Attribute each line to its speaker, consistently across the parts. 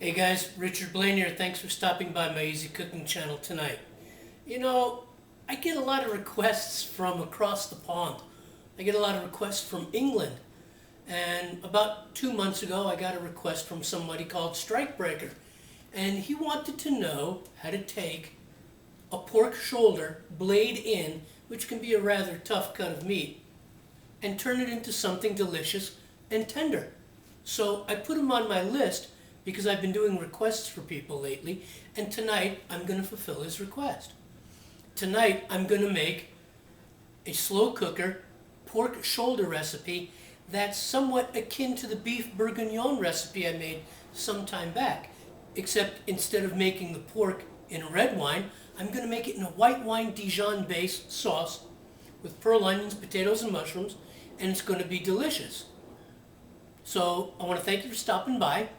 Speaker 1: Hey guys, Richard Blaine here. Thanks for stopping by my Easy Cooking channel tonight. You know, I get a lot of requests from across the pond. I get a lot of requests from England. And about 2 months ago, I got a request from somebody called Strikebreaker. And he wanted to know how to take a pork shoulder, blade in, which can be a rather tough cut of meat, and turn it into something delicious and tender. So I put him on my list because I've been doing requests for people lately, and tonight I'm going to fulfill his request. Tonight I'm going to make a slow cooker pork shoulder recipe that's somewhat akin to the beef bourguignon recipe I made some time back, except instead of making the pork in red wine, I'm going to make it in a white wine Dijon based sauce with pearl onions, potatoes, and mushrooms, and it's going to be delicious. So I want to thank you for stopping by.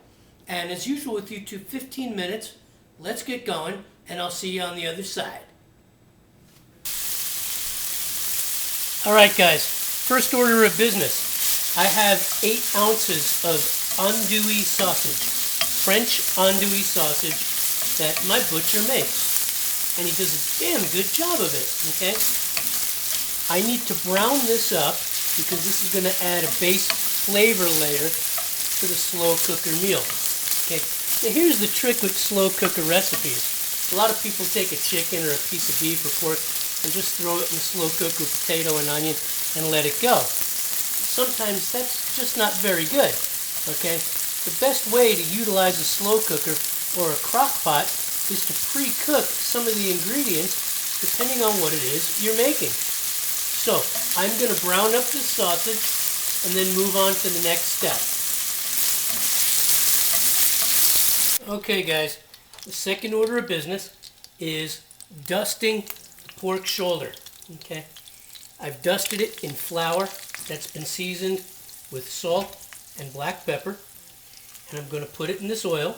Speaker 1: And as usual with YouTube, 15 minutes. Let's get going, and I'll see you on the other side. All right, guys. First order of business. I have 8 ounces of andouille sausage, French andouille sausage that my butcher makes, and he does a damn good job of it. Okay. I need to brown this up because this is going to add a base flavor layer to the slow cooker meal. Okay, now here's the trick with slow cooker recipes. A lot of people take a chicken or a piece of beef or pork and just throw it in the slow cooker with potato and onion and let it go. Sometimes that's just not very good. Okay, the best way to utilize a slow cooker or a crock pot is to pre-cook some of the ingredients depending on what it is you're making. So I'm going to brown up this sausage and then move on to the next step. Okay guys, the second order of business is dusting the pork shoulder. Okay, I've dusted it in flour that's been seasoned with salt and black pepper, and I'm going to put it in this oil.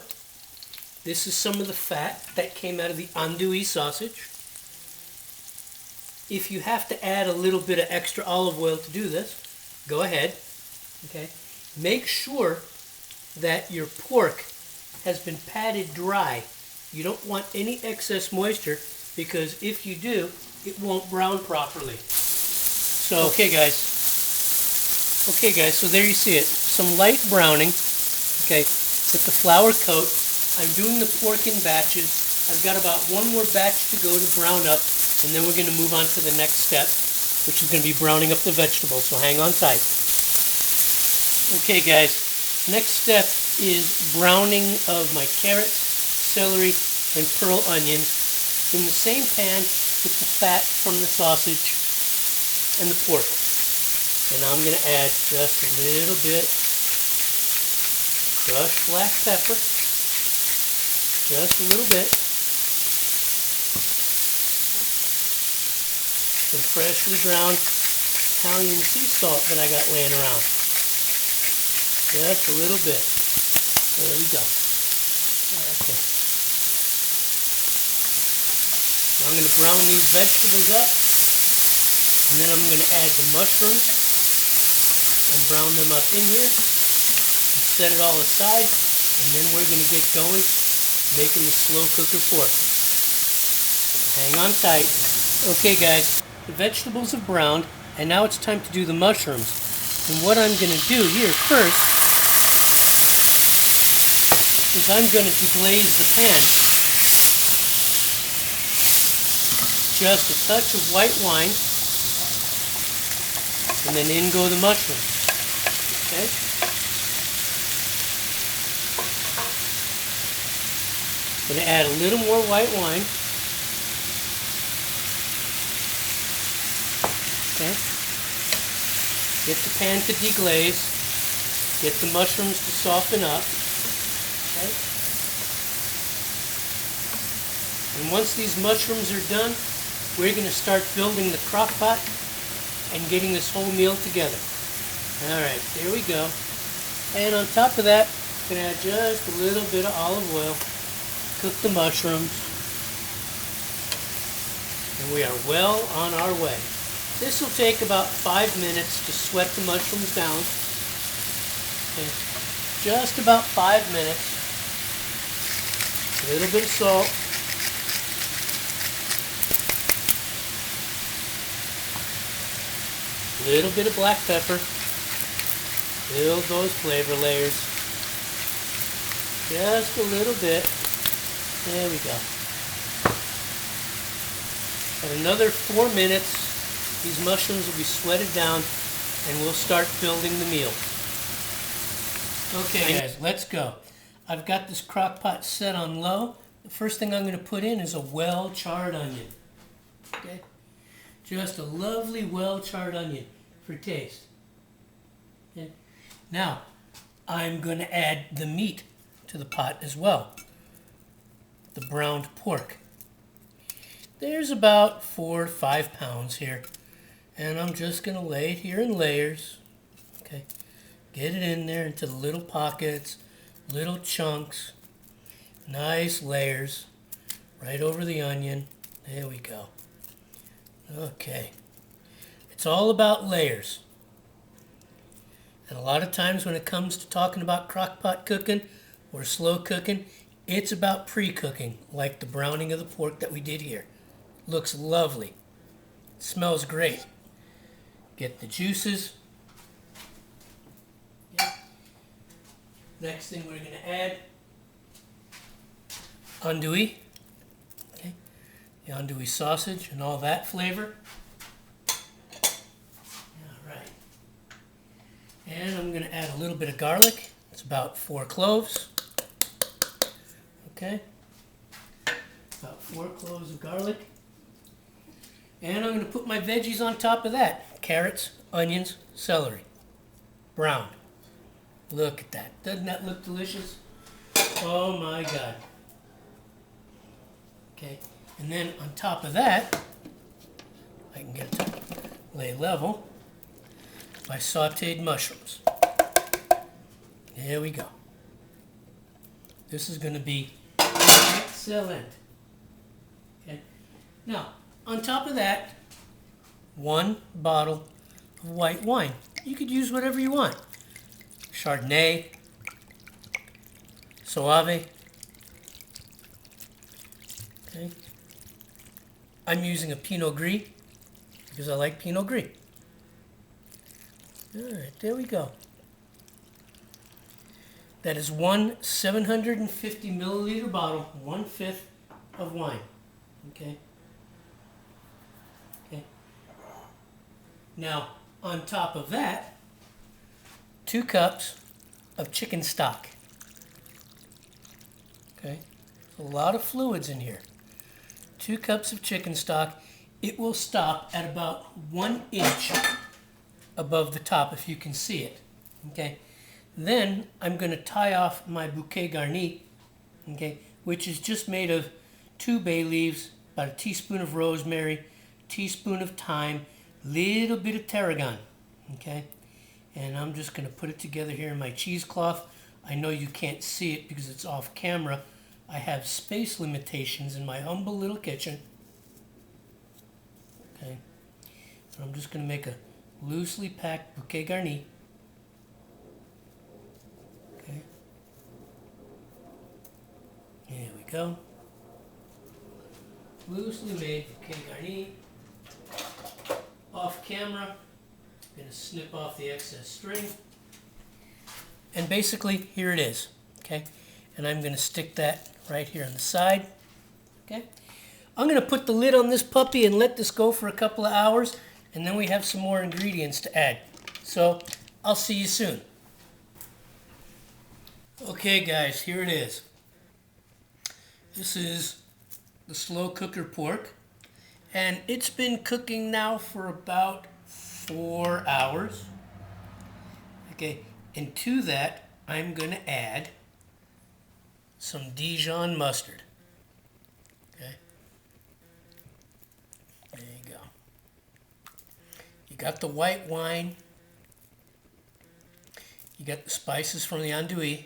Speaker 1: This is some of the fat that came out of the andouille sausage. If you have to add a little bit of extra olive oil to do this, go ahead. Okay, make sure that your pork has been patted dry. You don't want any excess moisture because if you do, it won't brown properly. So, okay guys, so there you see it. Some light browning, okay, with the flour coat. I'm doing the pork in batches. I've got about one more batch to go to brown up, and then we're going to move on to the next step, which is going to be browning up the vegetables, so hang on tight. Okay guys, next step is browning of my carrots, celery, and pearl onions in the same pan with the fat from the sausage and the pork. And I'm going to add just a little bit crushed black pepper, just a little bit, some freshly ground Italian sea salt that I got laying around. Just a little bit. There we go. Okay. So I'm going to brown these vegetables up, and then I'm going to add the mushrooms and brown them up in here, and set it all aside, and then we're going to get going making the slow cooker pork. So hang on tight. Okay guys, the vegetables have browned, and now it's time to do the mushrooms. And what I'm going to do here first is I'm going to deglaze the pan. Just a touch of white wine, and then in go the mushrooms. Okay? Going to add a little more white wine. Okay? Get the pan to deglaze. Get the mushrooms to soften up. Okay. And once these mushrooms are done, we're going to start building the crock pot and getting this whole meal together. Alright, there we go. And on top of that, I'm going to add just a little bit of olive oil. Cook the mushrooms. And we are well on our way. This will take about 5 minutes to sweat the mushrooms down. Okay. Just about 5 minutes. A little bit of salt. A little bit of black pepper. Build those flavor layers. Just a little bit. There we go. At another 4 minutes, these mushrooms will be sweated down and we'll start building the meal. Okay guys, let's go. I've got this crock pot set on low. The first thing I'm going to put in is a well-charred onion. Okay? Just a lovely well-charred onion for taste. Okay? Now, I'm going to add the meat to the pot as well. The browned pork. There's about 4 or 5 pounds here. And I'm just going to lay it here in layers. Okay? Get it in there into the little pockets, little chunks. Nice layers. Right over the onion. There we go. Okay. It's all about layers. And a lot of times when it comes to talking about crock pot cooking or slow cooking, it's about pre-cooking, like the browning of the pork that we did here. Looks lovely. Smells great. Get the juices. Yeah. Next thing we're going to add andouille. Okay. The andouille sausage and all that flavor. Alright. And I'm going to add a little bit of garlic. It's about 4 cloves. Okay. About 4 cloves of garlic. And I'm going to put my veggies on top of that. Carrots, onions, celery. Brown. Look at that. Doesn't that look delicious? Oh my God. Okay. And then on top of that, I can get it to lay level, my sauteed mushrooms. There we go. This is going to be excellent. Okay. Now, on top of that, 1 bottle of white wine. You could use whatever you want. Chardonnay, Soave. Okay. I'm using a Pinot Gris because I like Pinot Gris. Alright, there we go. That is 1 750 milliliter bottle, 1/5 of wine. Okay. Okay. Now, on top of that, 2 cups of chicken stock. Okay. A lot of fluids in here. 2 cups of chicken stock. It will stop at about 1 inch above the top if you can see it. Okay. Then I'm going to tie off my bouquet garni, okay, which is just made of 2 bay leaves, about a teaspoon of rosemary, teaspoon of thyme, little bit of tarragon, okay. And I'm just going to put it together here in my cheesecloth. I know you can't see it because it's off camera. I have space limitations in my humble little kitchen. Okay. So I'm just going to make a loosely packed bouquet garni. Okay. There we go. Loosely made bouquet garni. Off camera. I'm going to snip off the excess string. And basically, here it is. Okay. And I'm going to stick that right here on the side. Okay. I'm going to put the lid on this puppy and let this go for a couple of hours. And then we have some more ingredients to add. So, I'll see you soon. Okay guys, here it is. This is the slow cooker pork. And it's been cooking now for about 4 hours. Okay, and to that, I'm going to add some Dijon mustard. Okay, there you go. You got the white wine. You got the spices from the andouille.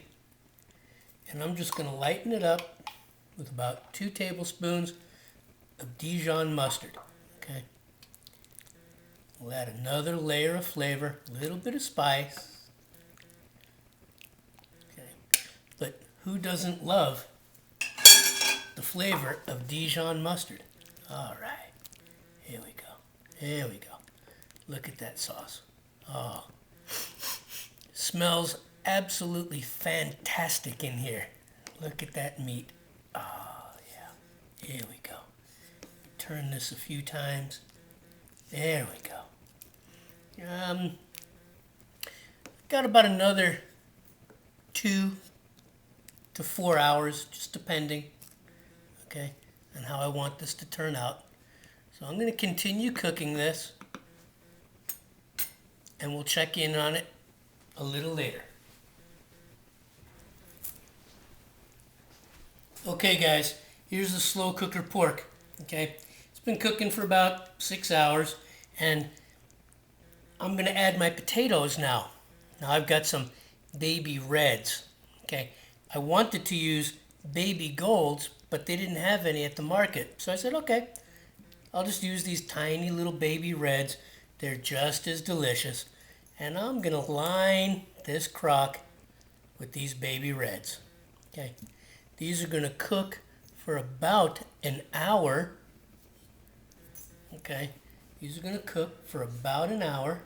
Speaker 1: And I'm just going to lighten it up with about 2 tablespoons of Dijon mustard. Okay. We'll add another layer of flavor, a little bit of spice. Okay. But who doesn't love the flavor of Dijon mustard. All right, here we go. Here we go. Look at that sauce. Oh, smells absolutely fantastic in here. Look at that meat. Oh, yeah. Here we go. Turn this a few times. There we go. Got about another 2 to 4 hours, just depending, okay, on how I want this to turn out. So I'm going to continue cooking this, and we'll check in on it a little later. Okay guys, here's the slow cooker pork, okay? It's been cooking for about 6 hours, and I'm going to add my potatoes now. Now I've got some baby reds, okay? I wanted to use baby golds, but they didn't have any at the market. So I said, okay, I'll just use these tiny little baby reds. They're just as delicious. And I'm going to line this crock with these baby reds, okay? These are going to cook for about an hour, okay? These are going to cook for about an hour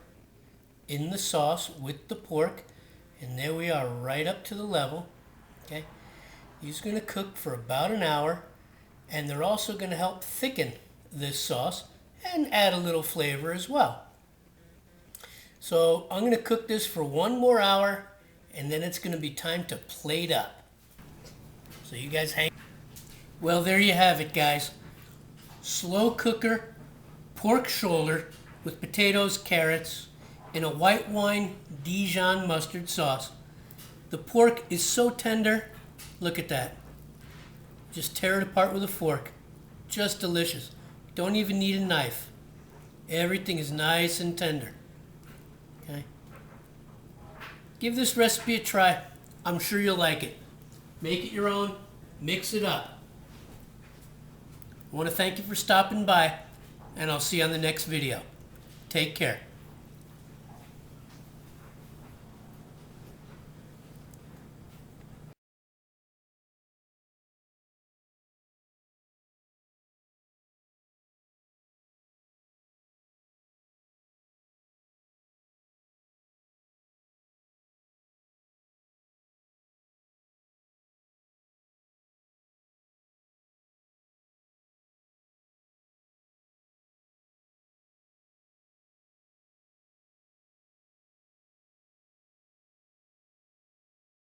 Speaker 1: in the sauce with the pork. And there we are, right up to the level, okay? These are going to cook for about an hour, and they're also going to help thicken this sauce and add a little flavor as well. So I'm going to cook this for 1 more hour, and then it's going to be time to plate up. So you guys hang. Well, there you have it, guys. Slow cooker pork shoulder with potatoes, carrots, in a white wine Dijon mustard sauce. The pork is so tender. Look at that. Just tear it apart with a fork. Just delicious. Don't even need a knife. Everything is nice and tender. Okay. Give this recipe a try. I'm sure you'll like it. Make it your own. Mix it up. I want to thank you for stopping by, and I'll see you on the next video. Take care.